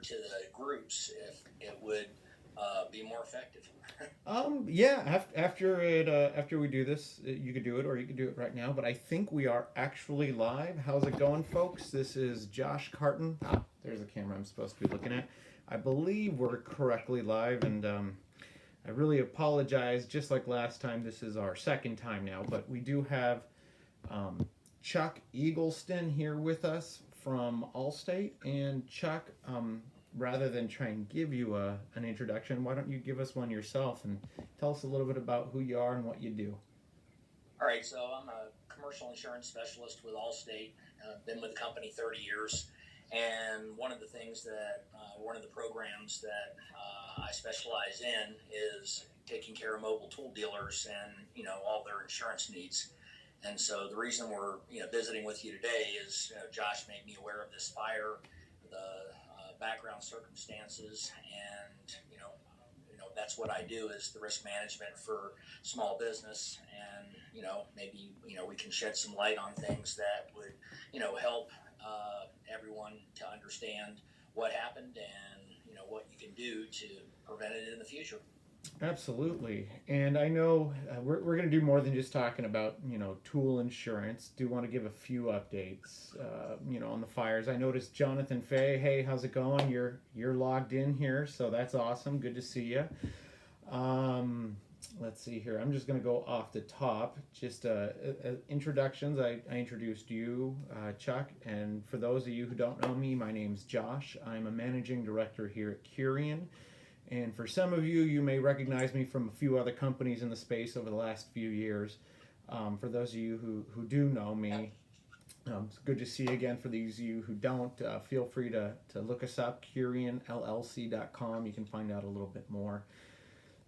to the groups if it would be more effective. Yeah. After we do this, you could do it, or you could do it right now. But I think we are actually live. How's it going, folks? This is Josh Carton. There's the camera I'm supposed to be looking at. I believe we're correctly live, and I really apologize. Just like last time, this is our second time now, but we do have Chuck Eagleston here with us from Allstate. And Chuck, rather than try and give you an introduction, why don't you give us one yourself and tell us a little bit about who you are and what you do? All right, so I'm a commercial insurance specialist with Allstate. Been with the company 30 years. And one of the things that, one of the programs that I specialize in is taking care of mobile tool dealers and, all their insurance needs. And so the reason we're, visiting with you today is, Josh made me aware of this fire, the background circumstances, and, that's what I do is the risk management for small business. And, maybe, we can shed some light on things that would, help everyone to understand what happened and what you can do to prevent it in the future. Absolutely. And I know we're going to do more than just talking about, tool insurance. Do want to give a few updates, on the fires. I noticed Jonathan Fay. Hey, how's it going? You're logged in here, so that's awesome. Good to see you. Let's see here. I'm just going to go off the top. Just introductions. I introduced you, Chuck. And for those of you who don't know me, my name's Josh. I'm a managing director here at Curian. And for some of you, you may recognize me from a few other companies in the space over the last few years. For those of you who do know me, it's good to see you again. For these of you who don't, feel free to look us up, CurianLLC.com. You can find out a little bit more.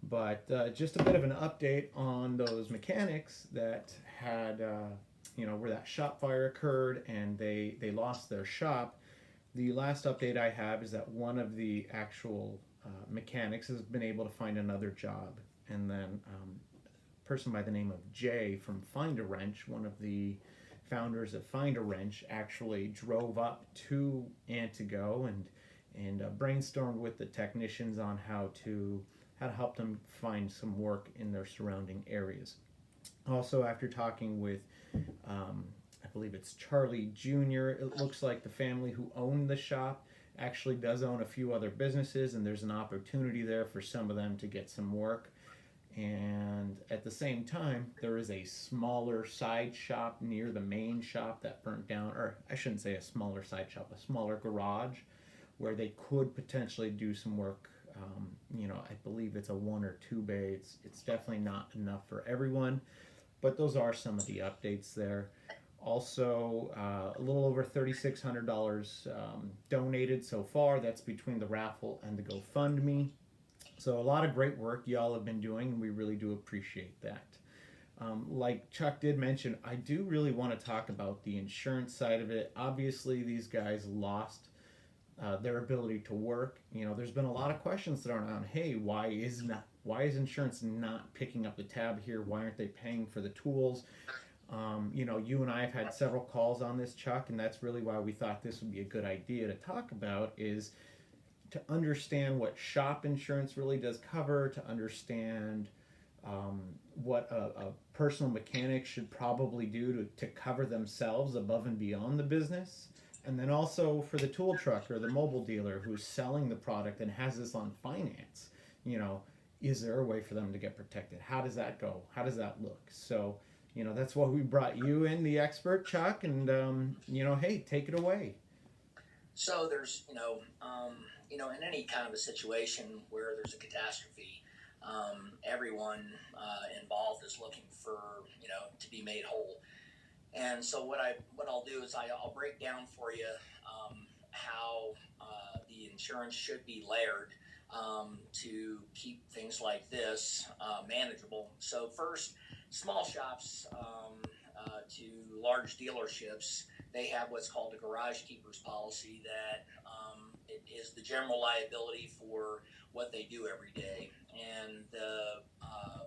But just a bit of an update on those mechanics that had, where that shop fire occurred and they lost their shop. The last update I have is that one of the actual mechanics has been able to find another job. And then a person by the name of Jay from Find a Wrench, one of the founders of Find a Wrench, actually drove up to Antigo and brainstormed with the technicians on how to help them find some work in their surrounding areas. Also, after talking with, I believe it's Charlie Jr., it looks like the family who owned the shop actually does own a few other businesses, and there's an opportunity there for some of them to get some work. And at the same time, there is a smaller side shop near the main shop that burnt down, or I shouldn't say a smaller side shop, a smaller garage where they could potentially do some work. I believe it's a 1 or 2 bay. It's definitely not enough for everyone, but those are some of the updates there. Also, a little over $3,600 donated so far. That's between the raffle and the GoFundMe. So a lot of great work y'all have been doing, and we really do appreciate that. Like Chuck did mention, I do really want to talk about the insurance side of it. Obviously, these guys lost their ability to work. There's been a lot of questions thrown around. Hey, why is insurance not picking up the tab here? Why aren't they paying for the tools? You and I have had several calls on this, Chuck, and that's really why we thought this would be a good idea to talk about, is to understand what shop insurance really does cover, to understand what a personal mechanic should probably do to cover themselves above and beyond the business. And then also for the tool truck or the mobile dealer who's selling the product and has this on finance, is there a way for them to get protected? How does that go? How does that look? So, that's why we brought you in, the expert, Chuck, and, hey, take it away. So there's, in any kind of a situation where there's a catastrophe, everyone involved is looking for, to be made whole. And so what I'll do is I'll break down for you how the insurance should be layered to keep things like this manageable. So first, small shops to large dealerships, they have what's called a garage keeper's policy that it is the general liability for what they do every day. And the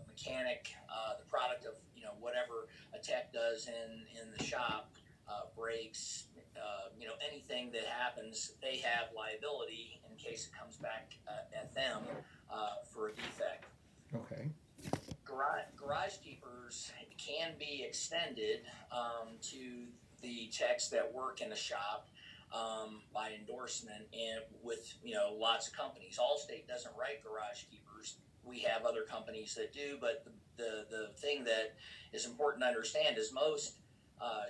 mechanic, the product of whatever a tech does in the shop, brakes, anything that happens, they have liability in case it comes back at them for a defect. Okay. Garage keepers can be extended to the techs that work in the shop by endorsement, and with lots of companies. Allstate doesn't write garage keepers. We have other companies that do, but the thing that is important to understand is most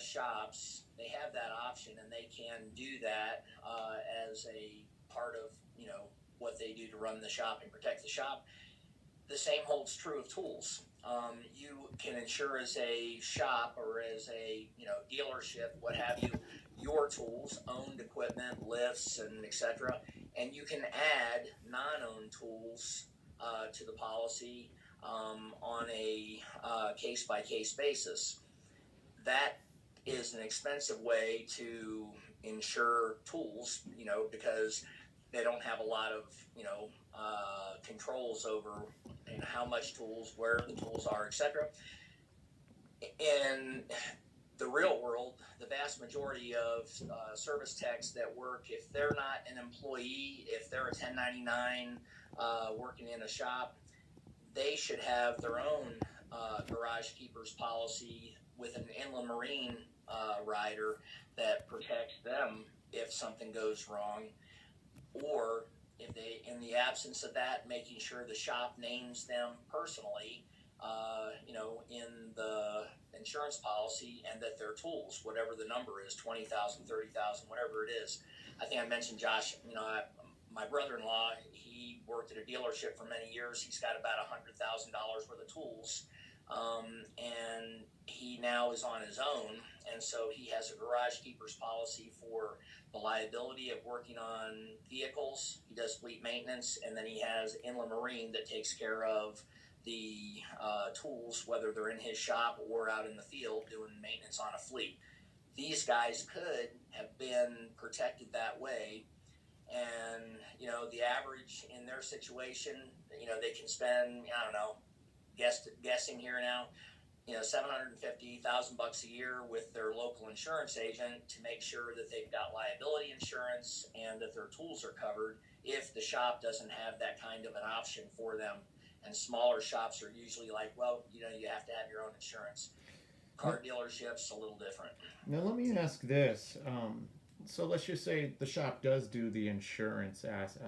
shops, they have that option, and they can do that as a part of what they do to run the shop and protect the shop. The same holds true of tools. You can insure as a shop or as a dealership, what have you, your tools, owned equipment, lifts, and etc. And you can add non-owned tools to the policy on a case-by-case basis. That is an expensive way to insure tools, because they don't have a lot of controls over how much tools, where the tools are, etc. In the real world, the vast majority of service techs that work, if they're not an employee, if they're a 1099 working in a shop, they should have their own garage keepers policy with an inland marine rider that protects them if something goes wrong, or if they, in the absence of that, making sure the shop names them personally, in the insurance policy, and that their tools, whatever the number is, 20,000, 30,000, whatever it is. I think I mentioned Josh. My brother-in-law, he worked at a dealership for many years. He's got about $100,000 worth of tools, and he now is on his own, and so he has a garage keepers policy for the liability of working on vehicles. He does fleet maintenance, and then he has inland marine that takes care of the tools, whether they're in his shop or out in the field doing maintenance on a fleet. These guys could have been protected that way, and the average in their situation, they can spend, I don't know, guessing here now, $750,000 a year with their local insurance agent to make sure that they've got liability insurance and that their tools are covered if the shop doesn't have that kind of an option for them. And smaller shops are usually like, well, you have to have your own insurance. Car dealerships, a little different. Now let me ask this. So let's just say the shop does do the insurance as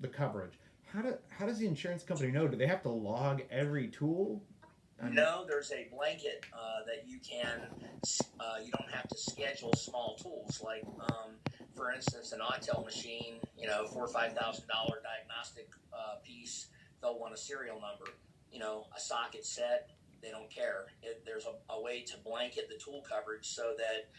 the coverage. How does the insurance company know? Do they have to log every tool? No, there's a blanket that you can. You don't have to schedule small tools like, for instance, an Autel machine. $4,000 or $5,000 diagnostic piece. They'll want a serial number. A socket set. They don't care. There's a way to blanket the tool coverage so that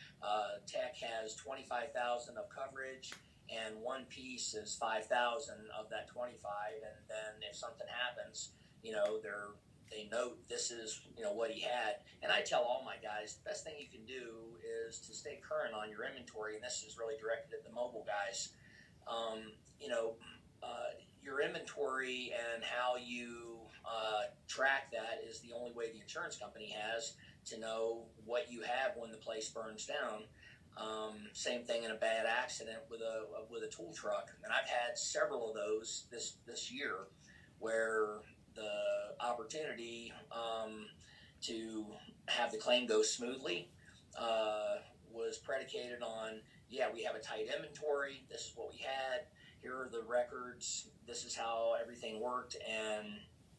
tech has 25,000 of coverage, and one piece is 5,000 of that 25. And then if something happens, they note this is what he had. And I tell all my guys, the best thing you can do is to stay current on your inventory, and this is really directed at the mobile guys. Your inventory and how you track that is the only way the insurance company has to know what you have when the place burns down. Same thing in a bad accident with a tool truck, and I've had several of those this year where the opportunity to have the claim go smoothly was predicated on, we have a tight inventory, this is what we had, here are the records, this is how everything worked, and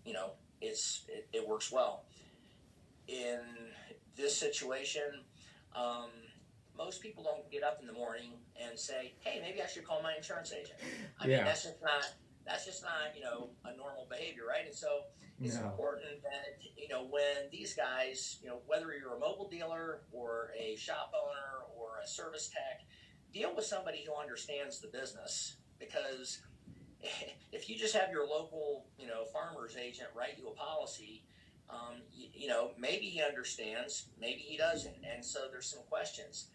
it works well. In this situation, most people don't get up in the morning and say, hey, maybe I should call my insurance agent. I mean, that's just not a normal behavior, right? And so it's important that when these guys, whether you're a mobile dealer or a shop owner or a service tech, deal with somebody who understands the business, because if you just have your local farmer's agent write you a policy, maybe he understands, maybe he doesn't, and so there's some questions.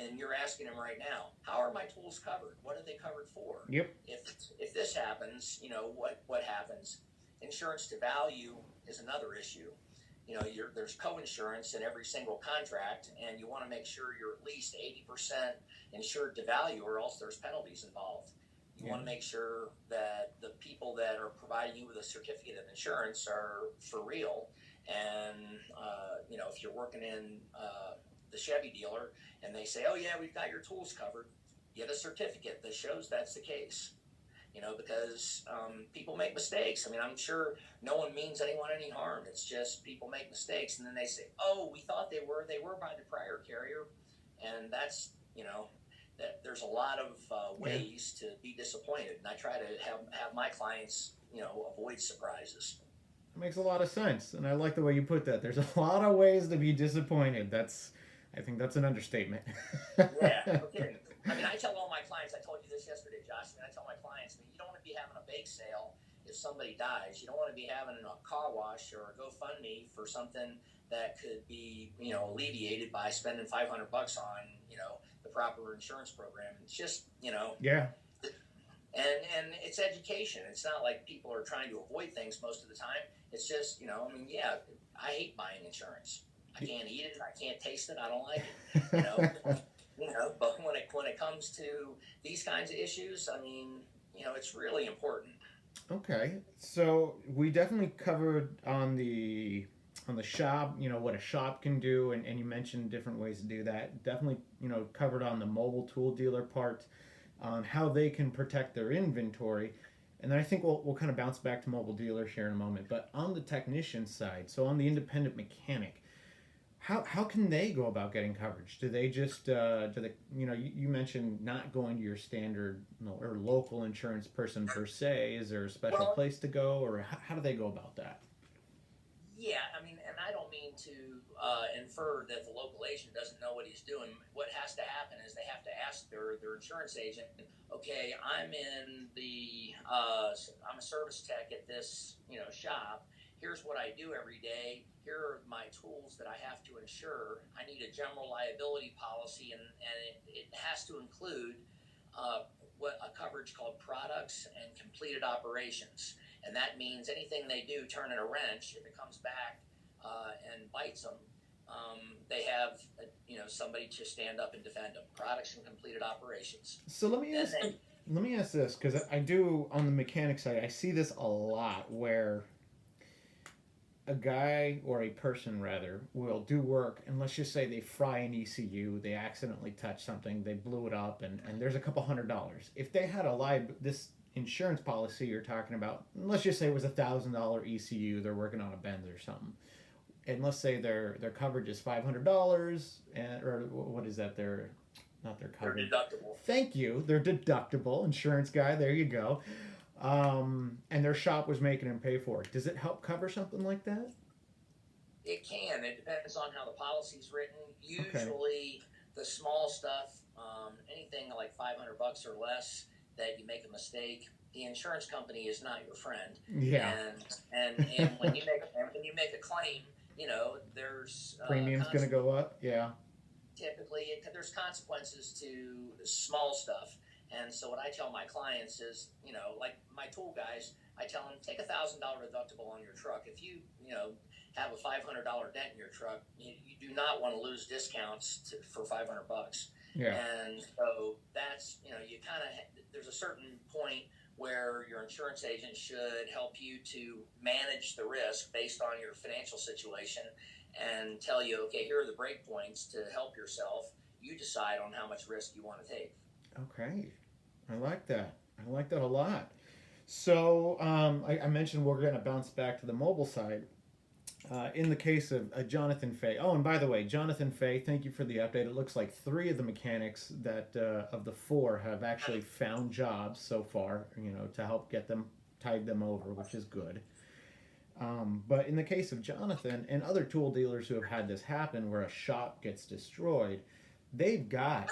And you're asking him right now, how are my tools covered? What are they covered for? Yep. If this happens, what happens? Insurance to value is another issue. there's co-insurance in every single contract, and you want to make sure you're at least 80% insured to value, or else there's penalties involved. You want to make sure that the people that are providing you with a certificate of insurance are for real. And, if you're working in the Chevy dealer and they say, oh, yeah, we've got your tools covered, get a certificate that shows that's the case. Because people make mistakes. I mean, I'm sure no one means anyone any harm. It's just people make mistakes, and then they say, oh, we thought they were by the prior carrier. And that's, that there's a lot of ways to be disappointed. And I try to have my clients, avoid surprises. It makes a lot of sense, and I like the way you put that. There's a lot of ways to be disappointed. I think that's an understatement. Yeah, okay. I mean, I tell all my clients, I told you this yesterday, Josh, I tell my clients, you don't want to be having a bake sale if somebody dies. You don't want to be having a car wash or a GoFundMe for something that could be, alleviated by spending $500 on, the proper insurance program. It's just, Yeah. And it's education. It's not like people are trying to avoid things most of the time. It's just, I hate buying insurance. I can't eat it. I can't taste it. I don't like it. But when it comes to these kinds of issues, it's really important. Okay, so we definitely covered on the shop, what a shop can do, and you mentioned different ways to do that. Definitely, covered on the mobile tool dealer part, on how they can protect their inventory. And then I think we'll kind of bounce back to mobile dealers here in a moment. But on the technician side, so on the independent mechanic, how can they go about getting coverage? Do they just you mentioned not going to your standard or local insurance person per se? Is there a special place to go, or how do they go about that? Yeah, and I don't mean to infer that the local agent doesn't know what he's doing. What has to happen is they have to ask their insurance agent, okay, I'm a service tech at this shop. Here's what I do every day. Here are my tools that I have to insure. I need a general liability policy, and it has to include what a coverage called products and completed operations. And that means anything they do turning a wrench, if it comes back and bites them, they have somebody to stand up and defend them. Products and completed operations. So let me ask this, because I do on the mechanic side, I see this a lot where a guy, or a person rather, will do work, and let's just say they fry an ECU, they accidentally touch something, they blew it up, and there's a couple $100. If they had this insurance policy you're talking about, let's just say it was $1,000 ECU, they're working on a Benz or something, and let's say their coverage is $500, or what is that? Not their coverage. Their deductible. Thank you. Their deductible, insurance guy. There you go. And their shop was making them pay for it. Does it help cover something like that? It can. It depends on how the policy's written. Usually, the small stuff, anything like $500 or less, that you make a mistake, the insurance company is not your friend. Yeah. And when you make a claim, there's premium's going to go up. Yeah. Typically, there's consequences to the small stuff. And so what I tell my clients is, like my tool guys, I tell them, take $1,000 deductible on your truck. If you, have a $500 dent in your truck, you do not want to lose discounts for $500. Yeah. And so that's, you kind of, there's a certain point where your insurance agent should help you to manage the risk based on your financial situation and tell you, okay, here are the break points to help yourself. You decide on how much risk you want to take. Okay. I like that. I like that a lot. So I mentioned we're going to bounce back to the mobile side. In the case of Jonathan Fay. Oh, and by the way, Jonathan Fay, thank you for the update. It looks like 3 of the mechanics that of the 4 have actually found jobs so far, to help get them, tide them over, which is good. But in the case of Jonathan and other tool dealers who have had this happen where a shop gets destroyed, they've got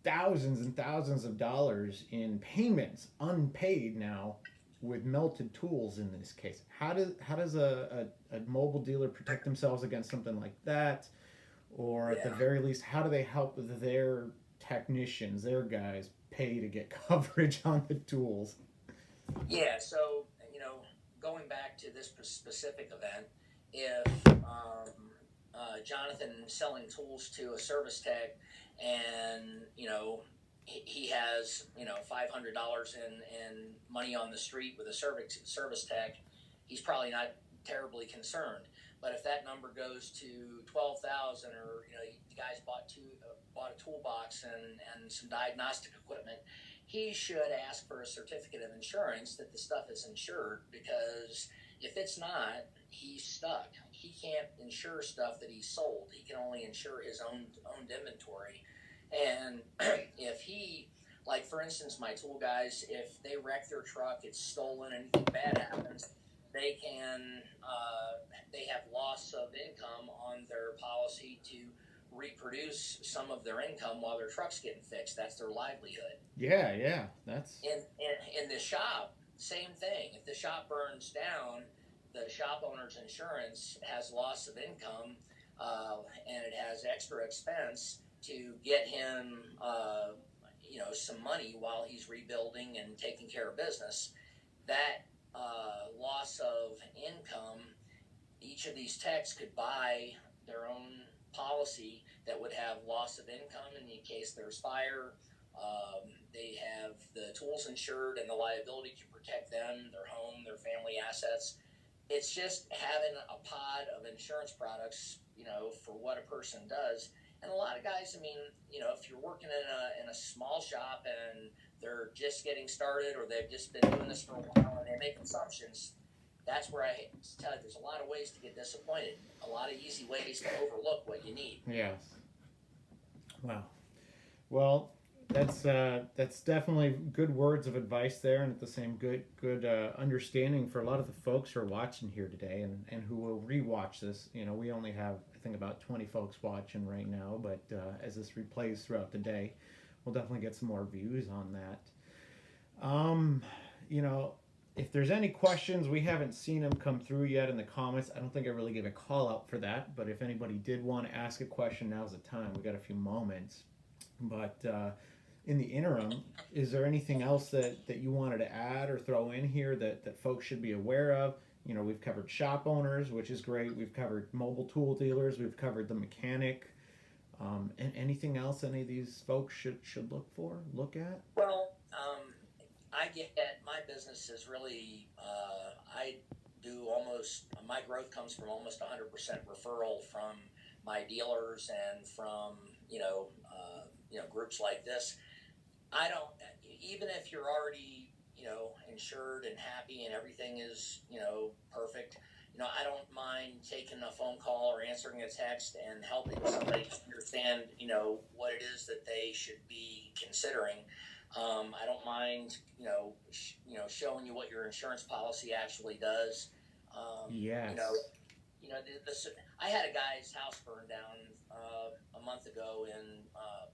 thousands and thousands of dollars in payments unpaid now with melted tools in this case. How does a mobile dealer protect themselves against something like that? Or at the very least, how do they help their technicians, their guys, pay to get coverage on the tools? Yeah, so, going back to this specific event, if Jonathan selling tools to a service tech, and he has $500 in money on the street with a service tech, he's probably not terribly concerned. But if that number goes to 12,000, or you guys bought a toolbox and some diagnostic equipment, he should ask for a certificate of insurance that the stuff is insured, because if it's not, he's stuck. He can't insure stuff that he sold. He can only insure his owned inventory. And if he, like for instance, my tool guys, if they wreck their truck, it's stolen, anything bad happens, they can they have loss of income on their policy to reproduce some of their income while their truck's getting fixed. That's their livelihood. Yeah, that's in the shop. Same thing. If the shop burns down, the shop owner's insurance has loss of income, and it has extra expense to get him, some money while he's rebuilding and taking care of business. That loss of income, each of these techs could buy their own policy that would have loss of income in case there's fire. They have the tools insured, and the liability to protect them, their home, their family assets. It's just having a pod of insurance products, for what a person does. And a lot of guys, if you're working in a small shop and they're just getting started, or they've just been doing this for a while and they make assumptions, that's where I tell you, there's a lot of ways to get disappointed, a lot of easy ways to overlook what you need. Yes. Wow. Well, that's definitely good words of advice there, and at the same good understanding for a lot of the folks who are watching here today, and who will rewatch this. We only have, I think, about 20 folks watching right now, but as this replays throughout the day, we'll definitely get some more views on that. If there's any questions, we haven't seen them come through yet in the comments. I don't think I really gave a call out for that, but if anybody did want to ask a question, now's the time. We got a few moments. But in the interim, is there anything else that you wanted to add or throw in here that folks should be aware of? We've covered shop owners, which is great. We've covered mobile tool dealers. We've covered the mechanic. And anything else any of these folks should look at? Well, I get my business is really, my growth comes from almost 100% referral from my dealers and from, groups like this. I don't, even if you're already, insured and happy and everything is, perfect, I don't mind taking a phone call or answering a text and helping somebody understand, what it is that they should be considering. I don't mind, showing you what your insurance policy actually does. Yes. I had a guy's house burned down a month ago in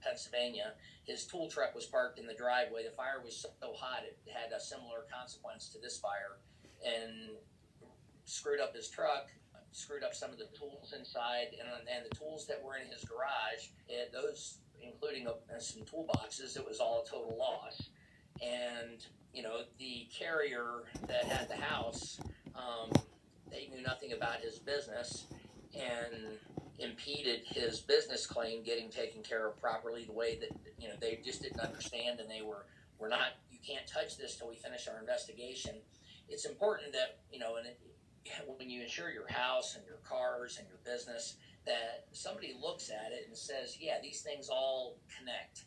Pennsylvania. His tool truck was parked in the driveway. The fire was so hot it had a similar consequence to this fire, and screwed up his truck, screwed up some of the tools inside, and the tools that were in his garage, those including some toolboxes, it was all a total loss. And the carrier that had the house, they knew nothing about his business and impeded his business claim getting taken care of properly, the way that they just didn't understand, and they were not, you can't touch this till we finish our investigation. It's important that when you insure your house and your cars and your business, that somebody looks at it and says, yeah, these things all connect.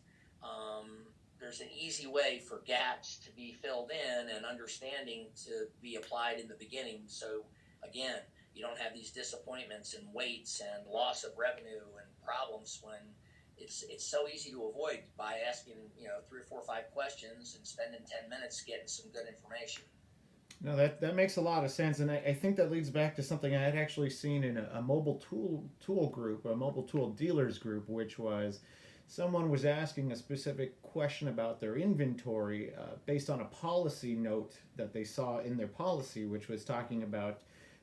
There's an easy way for gaps to be filled in and understanding to be applied in the beginning. So again, you don't have these disappointments and waits and loss of revenue and problems, when it's so easy to avoid by asking 3 or 4 or 5 questions and spending 10 minutes getting some good information. No, that makes a lot of sense, and I think that leads back to something I had actually seen in a mobile tool group, a mobile tool dealers group, which was someone was asking a specific question about their inventory based on a policy note that they saw in their policy, which was talking about,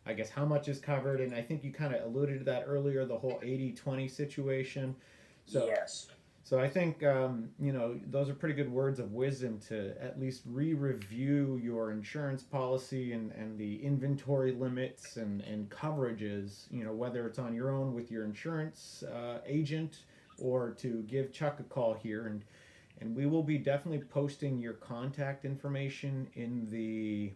I guess, how much is covered, and I think you kind of alluded to that earlier, the whole 80-20 situation. So, yes. So I think those are pretty good words of wisdom to at least re-review your insurance policy and the inventory limits and coverages. Whether it's on your own with your insurance agent or to give Chuck a call here, and we will be definitely posting your contact information in the.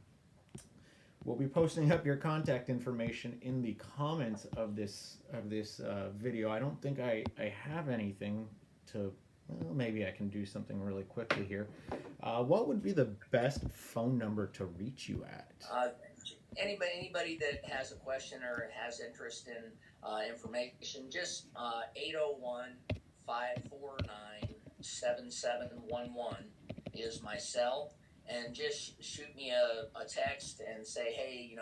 We'll be posting up your contact information in the comments of this video. I don't think I have anything to, well, maybe I can do something really quickly here. What would be the best phone number to reach you at? Anybody that has a question or has interest in information, just 801-549-7711 is my cell. And just shoot me a text and say, hey,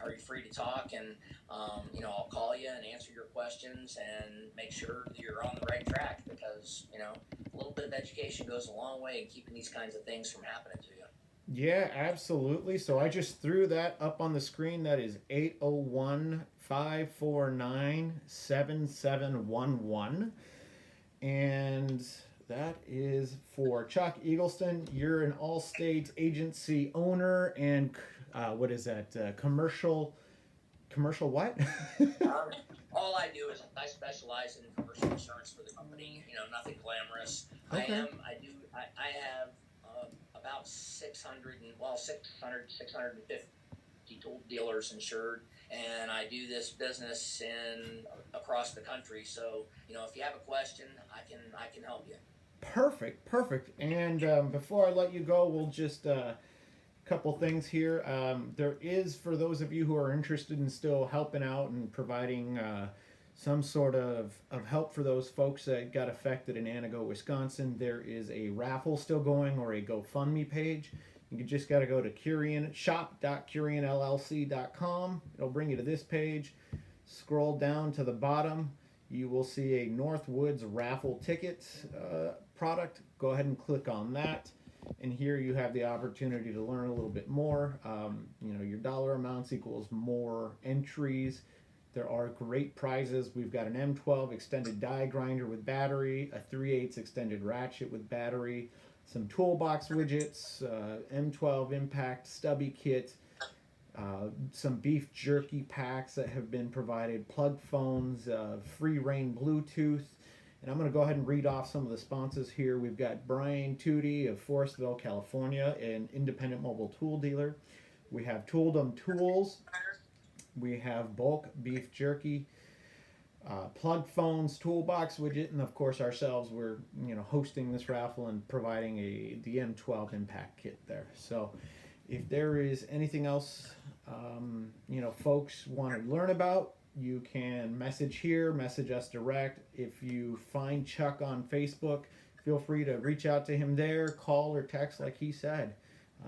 are you free to talk? And, I'll call you and answer your questions and make sure that you're on the right track, because, a little bit of education goes a long way in keeping these kinds of things from happening to you. Yeah, absolutely. So I just threw that up on the screen. That is 801-549-7711. And that is for Chuck Eagleston. You're an Allstate agency owner and what is that? Commercial what? All I do is I specialize in commercial insurance for the company. Nothing glamorous. Okay. I have about 650 tool dealers insured, and I do this business across the country. So if you have a question, I can help you. Perfect. And before I let you go, we'll just couple things here. There is, for those of you who are interested in still helping out and providing some sort of help for those folks that got affected in Antigo, Wisconsin, there is a raffle still going, or a GoFundMe page. You just got to go to shop.curionllc.com. It'll bring you to this page. Scroll down to the bottom. You will see a Northwoods raffle ticket product. Go ahead and click on that. And here you have the opportunity to learn a little bit more. Your dollar amounts equals more entries. There are great prizes. We've got an M12 extended die grinder with battery, a 3/8 extended ratchet with battery, some toolbox widgets, M12 impact stubby kit, some beef jerky packs that have been provided, plug phones, free reign Bluetooth. And I'm going to go ahead and read off some of the sponsors here. We've got Brian Tootie of Forestville, California, an independent mobile tool dealer. We have Tooldom Tools. We have Bulk Beef Jerky, plug phones, toolbox widget, and of course ourselves. We're hosting this raffle and providing the M12 impact kit there. So if there is anything else folks want to learn about, you can message here, message us direct. If you find Chuck on Facebook, feel free to reach out to him there, call or text like he said.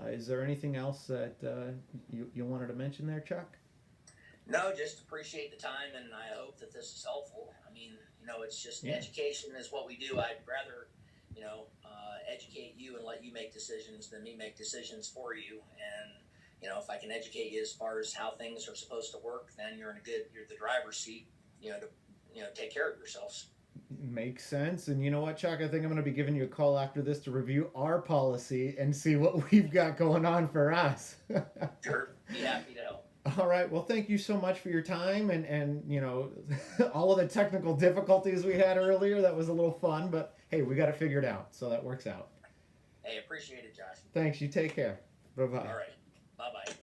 Is there anything else that you wanted to mention there, Chuck? No, just appreciate the time, and I hope that this is helpful. I mean, it's just education is what we do. I'd rather, educate you and let you make decisions than me make decisions for you. And if I can educate you as far as how things are supposed to work, then you're the driver's seat, to take care of yourselves. Makes sense. And you know what, Chuck? I think I'm going to be giving you a call after this to review our policy and see what we've got going on for us. Sure. Be happy to help. All right. Well, thank you so much for your time and all of the technical difficulties we had earlier. That was a little fun, but hey, we got it figured out. So that works out. Hey, appreciate it, Josh. Thanks. You take care. Bye-bye. All right.